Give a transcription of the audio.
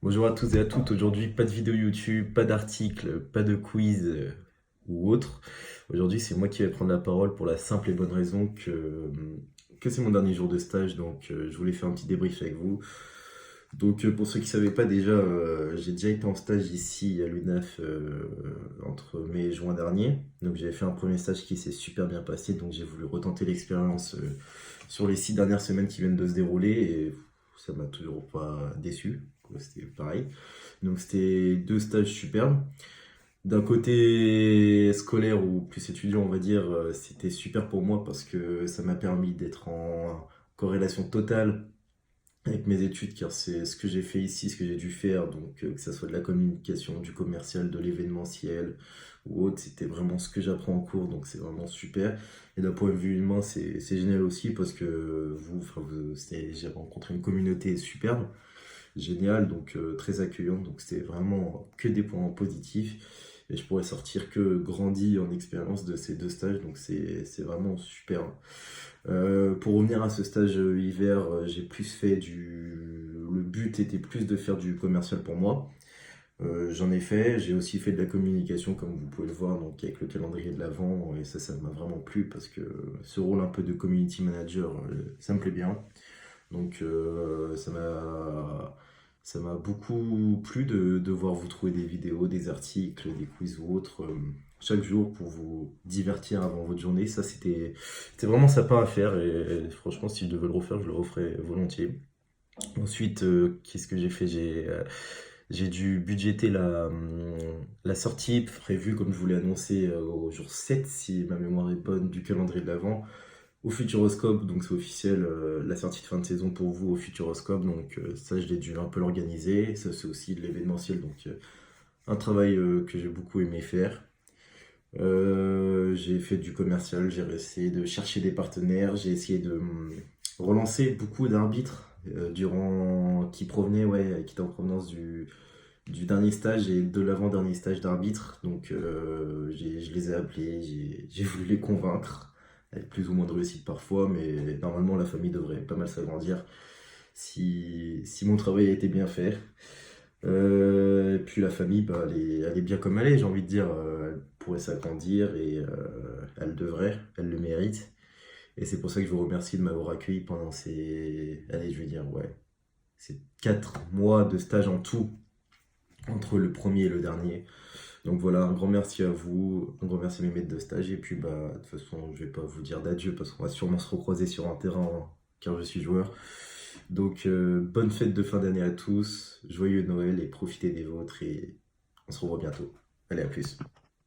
Bonjour à tous et à toutes. Aujourd'hui, pas de vidéo YouTube, pas d'article, pas de quiz ou autre. Aujourd'hui, c'est moi qui vais prendre la parole pour la simple et bonne raison que c'est mon dernier jour de stage. Donc, je voulais faire un petit débrief avec vous. Donc, pour ceux qui ne savaient pas déjà, j'ai déjà été en stage ici à l'UNAF entre mai et juin dernier. Donc, j'avais fait un premier stage qui s'est super bien passé. Donc, j'ai voulu retenter l'expérience sur les 6 dernières semaines qui viennent de se dérouler. Et ça m'a toujours pas déçu. C'était pareil. Donc c'était deux stages superbes. D'un côté scolaire ou plus étudiant, on va dire, c'était super pour moi parce que ça m'a permis d'être en corrélation totale avec mes études, car c'est ce que j'ai fait ici, ce que j'ai dû faire, donc que ça soit de la communication, du commercial, de l'événementiel ou autre, c'était vraiment ce que j'apprends en cours, donc c'est vraiment super. Et d'un point de vue humain, c'est génial aussi parce que j'ai rencontré une communauté superbe, génial, donc très accueillant, donc c'était vraiment que des points positifs. Et je pourrais sortir que grandi en expérience de ces deux stages, donc c'est vraiment super. Pour revenir à ce stage hiver, j'ai plus fait du... Le but était plus de faire du commercial pour moi. J'en ai fait, j'ai aussi fait de la communication comme vous pouvez le voir, donc avec le calendrier de l'Avent, et ça m'a vraiment plu parce que ce rôle un peu de community manager, ça me plaît bien. Donc ça m'a beaucoup plu de devoir vous trouver des vidéos, des articles, des quiz ou autres chaque jour pour vous divertir avant votre journée. Ça, c'était vraiment sympa à faire et franchement, si je devais le refaire, je le referais volontiers. Ensuite, qu'est-ce que j'ai fait? J'ai dû budgéter la sortie prévue, comme je vous l'ai annoncé, au jour 7, si ma mémoire est bonne, du calendrier de l'Avent au Futuroscope, donc c'est officiel, la sortie de fin de saison pour vous au Futuroscope, donc ça je l'ai dû un peu l'organiser, ça c'est aussi de l'événementiel, donc un travail que j'ai beaucoup aimé faire. J'ai fait du commercial, j'ai essayé de chercher des partenaires, j'ai essayé de relancer beaucoup d'arbitres qui provenaient, ouais, qui étaient en provenance du dernier stage et de l'avant-dernier stage d'arbitre. Donc je les ai appelés, j'ai voulu les convaincre, avec plus ou moins de réussite parfois, mais normalement la famille devrait pas mal s'agrandir si mon travail a été bien fait. Et puis la famille, bah, elle est bien comme elle est, j'ai envie de dire. Elle pourrait s'agrandir et elle devrait, elle le mérite. Et c'est pour ça que je vous remercie de m'avoir accueilli pendant allez, je vais dire, ouais, ces 4 mois de stage en tout entre le premier et le dernier. Donc voilà, un grand merci à vous, un grand merci à mes maîtres de stage. Et puis bah, de toute façon, je vais pas vous dire d'adieu parce qu'on va sûrement se recroiser sur un terrain car je suis joueur. Donc bonne fête de fin d'année à tous, joyeux Noël et profitez des vôtres et on se revoit bientôt. Allez, à plus.